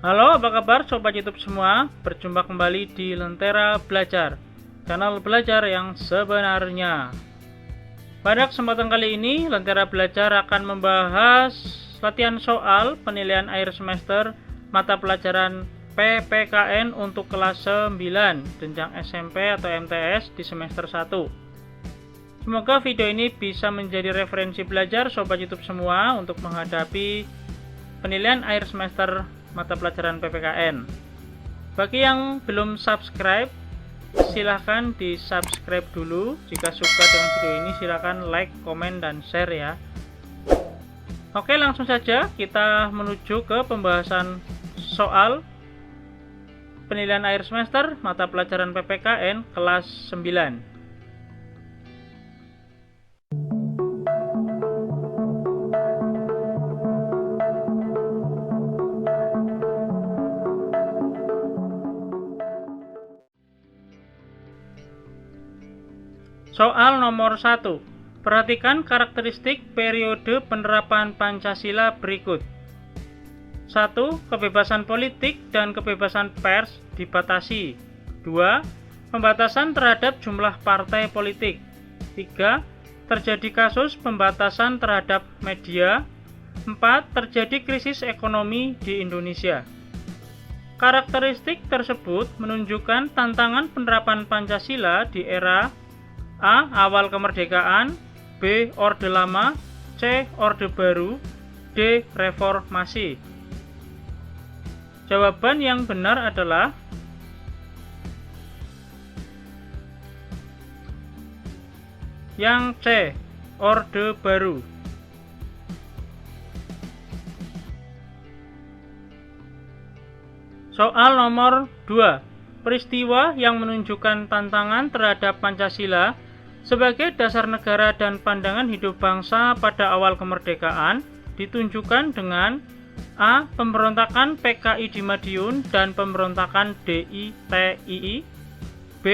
Halo, apa kabar Sobat YouTube semua? Berjumpa kembali di Lentera Belajar, channel belajar yang sebenarnya. Pada kesempatan kali ini, Lentera Belajar akan membahas latihan soal penilaian akhir semester mata pelajaran PPKN untuk kelas 9, jenjang SMP atau MTS di semester 1. Semoga video ini bisa menjadi referensi belajar Sobat YouTube semua untuk menghadapi penilaian akhir semester mata pelajaran PPKN. Bagi yang belum subscribe, silahkan di subscribe dulu. Jika suka dengan video ini, silahkan like, komen, dan share ya. Oke, langsung saja kita menuju ke pembahasan soal penilaian akhir semester mata pelajaran PPKN kelas 9. Soal nomor 1. Perhatikan karakteristik periode penerapan Pancasila berikut. 1. Kebebasan politik dan kebebasan pers dibatasi. 2. Pembatasan terhadap jumlah partai politik. 3. Terjadi kasus pembatasan terhadap media. 4. Terjadi krisis ekonomi di Indonesia. Karakteristik tersebut menunjukkan tantangan penerapan Pancasila di era A. Awal kemerdekaan, B. Orde Lama, C. Orde Baru, D. Reformasi. Jawaban yang benar adalah yang C. Orde Baru. Soal nomor 2. Peristiwa yang menunjukkan tantangan terhadap Pancasila sebagai dasar negara dan pandangan hidup bangsa pada awal kemerdekaan ditunjukkan dengan A. Pemberontakan PKI di Madiun dan pemberontakan DITII. B.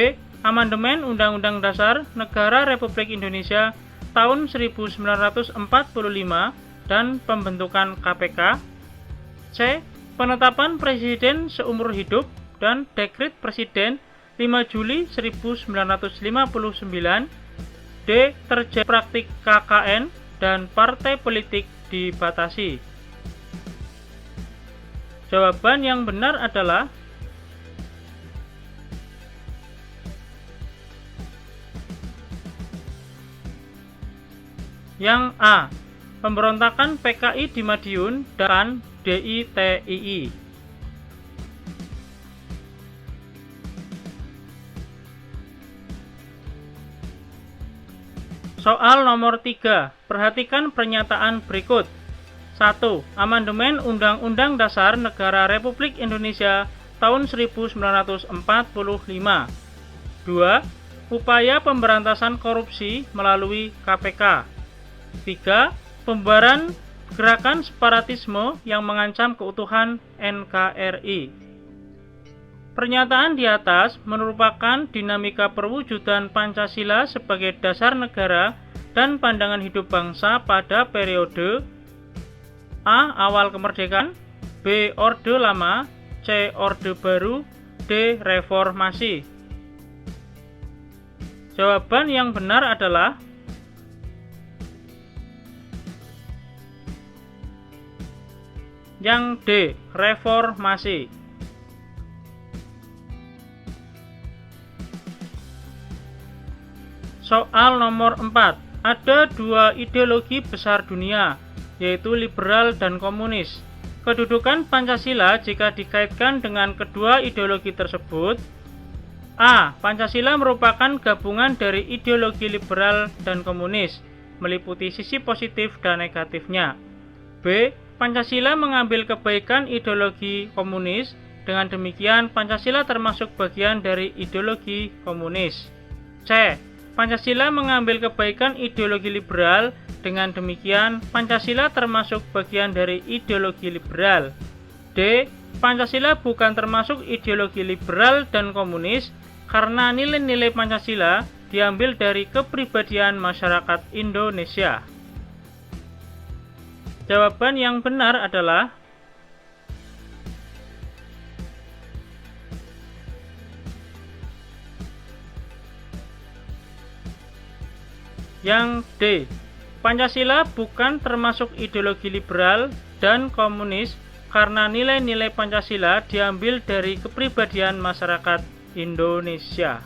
Amandemen Undang-Undang Dasar Negara Republik Indonesia tahun 1945 dan pembentukan KPK. C. Penetapan Presiden seumur hidup dan Dekret Presiden 5 Juli 1959. D. Terjadi praktik KKN dan partai politik dibatasi. Jawaban yang benar adalah yang A. Pemberontakan PKI di Madiun dan DITII. Soal nomor 3. Perhatikan pernyataan berikut. 1. Amandemen Undang-Undang Dasar Negara Republik Indonesia tahun 1945. 2. Upaya pemberantasan korupsi melalui KPK. 3. Pembubaran gerakan separatisme yang mengancam keutuhan NKRI. Pernyataan di atas merupakan dinamika perwujudan Pancasila sebagai dasar negara dan pandangan hidup bangsa pada periode A. Awal kemerdekaan, B. Orde Lama, C. Orde Baru, D. Reformasi. Jawaban yang benar adalah yang D. Reformasi. Soal nomor 4. Ada dua ideologi besar dunia, yaitu liberal dan komunis. Kedudukan Pancasila jika dikaitkan dengan kedua ideologi tersebut. A. Pancasila merupakan gabungan dari ideologi liberal dan komunis, meliputi sisi positif dan negatifnya. B. Pancasila mengambil kebaikan ideologi komunis, dengan demikian Pancasila termasuk bagian dari ideologi komunis. C. Pancasila mengambil kebaikan ideologi liberal, dengan demikian Pancasila termasuk bagian dari ideologi liberal. D. Pancasila bukan termasuk ideologi liberal dan komunis karena nilai-nilai Pancasila diambil dari kepribadian masyarakat Indonesia. Jawaban yang benar adalah Yang D. Pancasila bukan termasuk ideologi liberal dan komunis karena nilai-nilai Pancasila diambil dari kepribadian masyarakat Indonesia.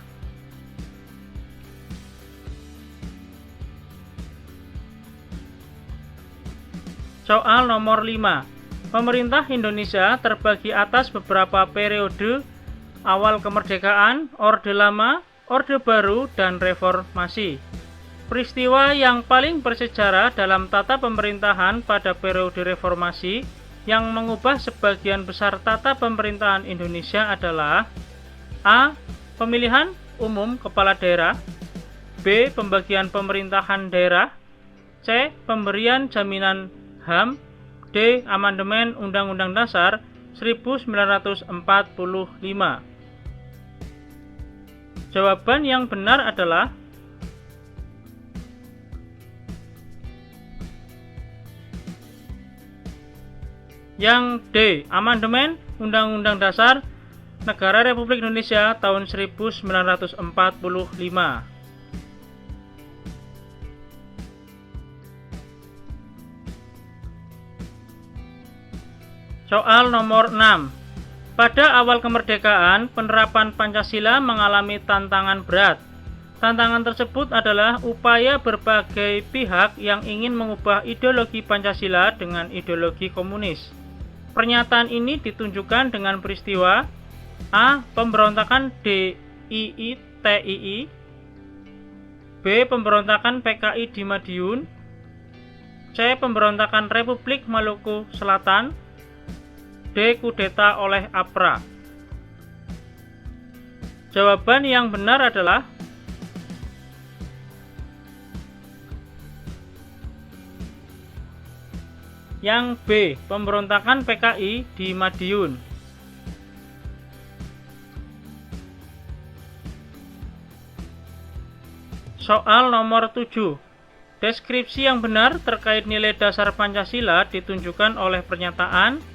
Soal nomor 5. Pemerintah Indonesia terbagi atas beberapa periode: awal kemerdekaan, Orde Lama, Orde Baru, dan Reformasi. Peristiwa yang paling bersejarah dalam tata pemerintahan pada periode reformasi yang mengubah sebagian besar tata pemerintahan Indonesia adalah: A. Pemilihan umum kepala daerah, B. Pembagian pemerintahan daerah, C. Pemberian jaminan HAM, D. Amandemen Undang-Undang Dasar 1945. Jawaban yang benar adalah yang D. Amandemen Undang-Undang Dasar Negara Republik Indonesia tahun 1945. Soal nomor 6. Pada awal kemerdekaan, penerapan Pancasila mengalami tantangan berat. Tantangan tersebut adalah upaya berbagai pihak yang ingin mengubah ideologi Pancasila dengan ideologi komunis. Pernyataan ini ditunjukkan dengan peristiwa: A. Pemberontakan DII-TII, B. Pemberontakan PKI di Madiun, C. Pemberontakan Republik Maluku Selatan, D. Kudeta oleh APRA. Jawaban yang benar adalah yang B. Pemberontakan PKI di Madiun. Soal nomor 7. Deskripsi yang benar terkait nilai dasar Pancasila ditunjukkan oleh pernyataan: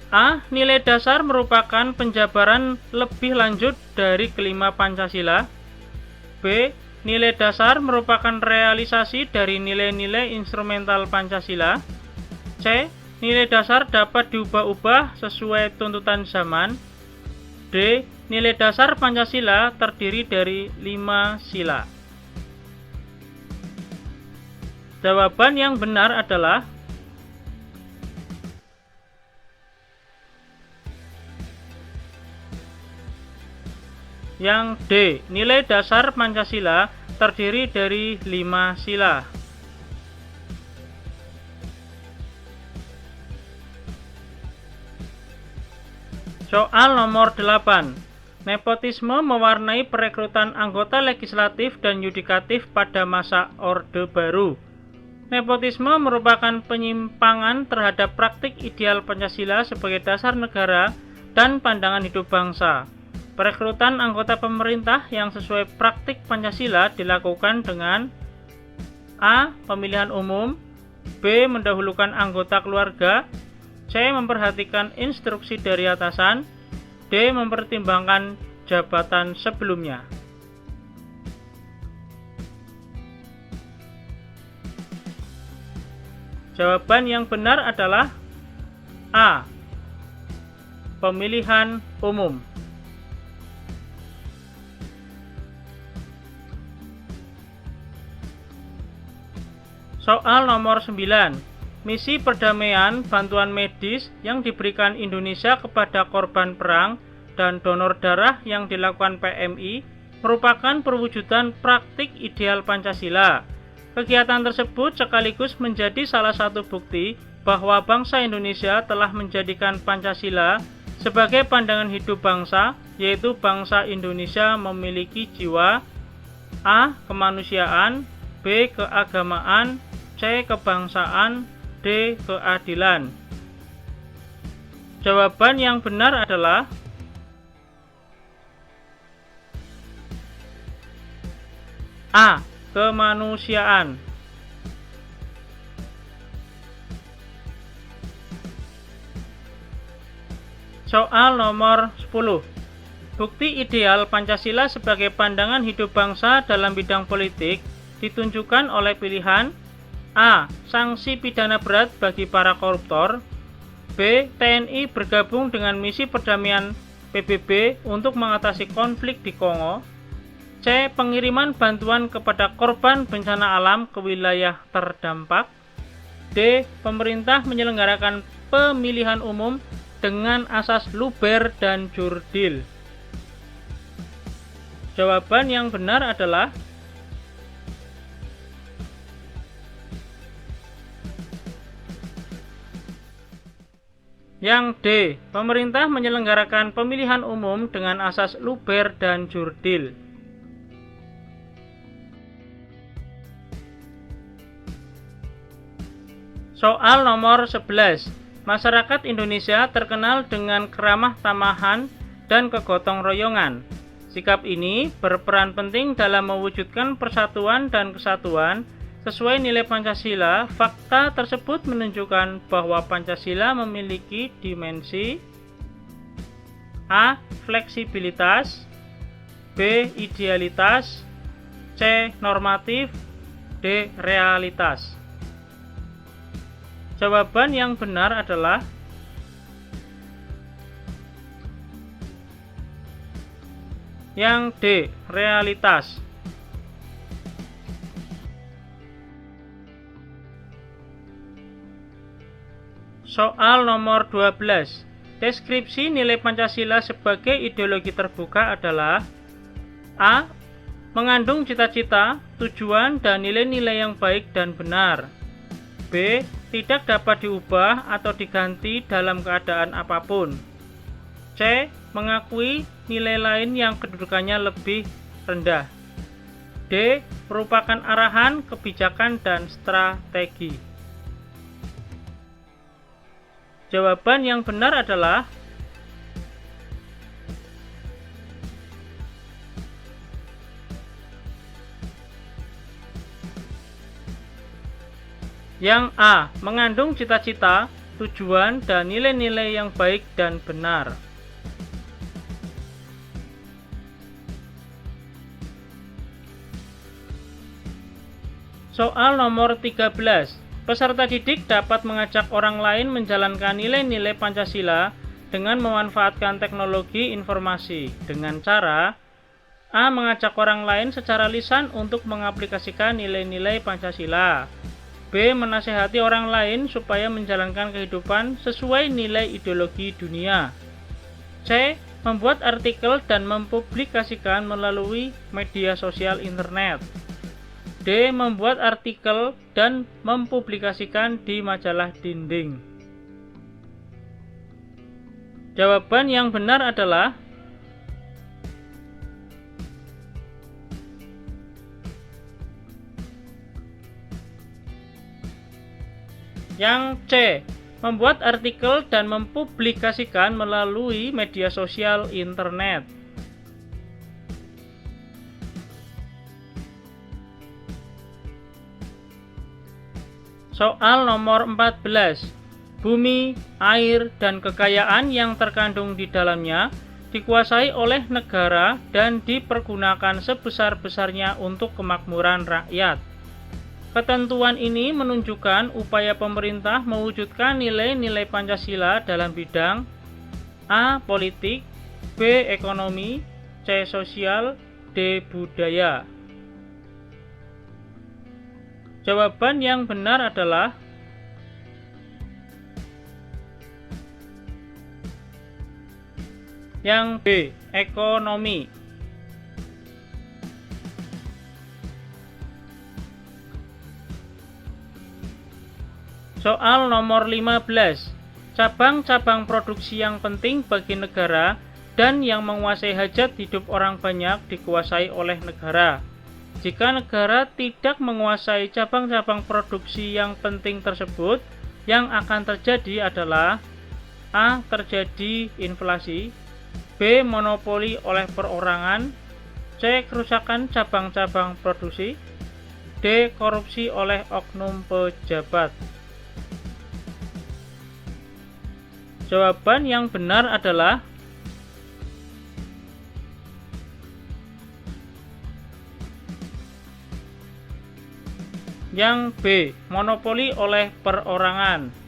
A. Nilai dasar merupakan penjabaran lebih lanjut dari kelima Pancasila. B. Nilai dasar merupakan realisasi dari nilai-nilai instrumental Pancasila. C. Nilai dasar dapat diubah-ubah sesuai tuntutan zaman. D. Nilai dasar Pancasila terdiri dari 5 sila. Jawaban yang benar adalah yang D. Nilai dasar Pancasila terdiri dari 5 sila. Soal nomor 8. Nepotisme mewarnai perekrutan anggota legislatif dan yudikatif pada masa Orde Baru. Nepotisme merupakan penyimpangan terhadap praktik ideal Pancasila sebagai dasar negara dan pandangan hidup bangsa. Perekrutan anggota pemerintah yang sesuai praktik Pancasila dilakukan dengan: A. Pemilihan umum, B. Mendahulukan anggota keluarga, C. Memperhatikan instruksi dari atasan, D. Mempertimbangkan jabatan sebelumnya. Jawaban yang benar adalah A. Pemilihan umum. Soal nomor 9. Misi perdamaian bantuan medis yang diberikan Indonesia kepada korban perang dan donor darah yang dilakukan PMI merupakan perwujudan praktik ideal Pancasila. Kegiatan tersebut sekaligus menjadi salah satu bukti bahwa bangsa Indonesia telah menjadikan Pancasila sebagai pandangan hidup bangsa, yaitu bangsa Indonesia memiliki jiwa: A. Kemanusiaan, B. Keagamaan, C. Kebangsaan, D. Keadilan. Jawaban yang benar adalah A. Kemanusiaan. Soal nomor 10. Bukti ideal Pancasila sebagai pandangan hidup bangsa dalam bidang politik ditunjukkan oleh pilihan A. Sanksi pidana berat bagi para koruptor, B. TNI bergabung dengan misi perdamaian PBB untuk mengatasi konflik di Kongo, C. Pengiriman bantuan kepada korban bencana alam ke wilayah terdampak, D. Pemerintah menyelenggarakan pemilihan umum dengan asas luber dan jurdil. Jawaban yang benar adalah yang D. Pemerintah menyelenggarakan pemilihan umum dengan asas luber dan jurdil. Soal nomor 11. Masyarakat Indonesia terkenal dengan keramah tamahan dan kegotong royongan. Sikap ini berperan penting dalam mewujudkan persatuan dan kesatuan sesuai nilai Pancasila. Fakta tersebut menunjukkan bahwa Pancasila memiliki dimensi A. Fleksibilitas, B. Idealitas, C. Normatif, D. Realitas. Jawaban yang benar adalah yang D. Realitas. Soal nomor 12. Deskripsi nilai Pancasila sebagai ideologi terbuka adalah A. Mengandung cita-cita, tujuan, dan nilai-nilai yang baik dan benar. B. Tidak dapat diubah atau diganti dalam keadaan apapun. C. Mengakui nilai lain yang kedudukannya lebih rendah. D. Merupakan arahan, kebijakan, dan strategi. Jawaban yang benar adalah yang A. Mengandung cita-cita, tujuan, dan nilai-nilai yang baik dan benar. Soal nomor 13. Peserta didik dapat mengajak orang lain menjalankan nilai-nilai Pancasila dengan memanfaatkan teknologi informasi dengan cara A. Mengajak orang lain secara lisan untuk mengaplikasikan nilai-nilai Pancasila, B. Menasihati orang lain supaya menjalankan kehidupan sesuai nilai ideologi dunia, C. Membuat artikel dan mempublikasikan melalui media sosial internet, D. Membuat artikel dan mempublikasikan di majalah dinding. Jawaban yang benar adalah yang C. Membuat artikel dan mempublikasikan melalui media sosial internet. Soal nomor 14. Bumi, air, dan kekayaan yang terkandung di dalamnya dikuasai oleh negara dan dipergunakan sebesar-besarnya untuk kemakmuran rakyat. Ketentuan ini menunjukkan upaya pemerintah mewujudkan nilai-nilai Pancasila dalam bidang A. Politik, B. Ekonomi, C. Sosial, D. Budaya. Jawaban yang benar adalah yang B. Ekonomi. Soal nomor 15. Cabang-cabang produksi yang penting bagi negara dan yang menguasai hajat hidup orang banyak dikuasai oleh negara. Jika negara tidak menguasai cabang-cabang produksi yang penting tersebut, yang akan terjadi adalah A. Terjadi inflasi, B. Monopoli oleh perorangan, C. Kerusakan cabang-cabang produksi, D. Korupsi oleh oknum pejabat. Jawaban yang benar adalah Yang B. Monopoli oleh perorangan.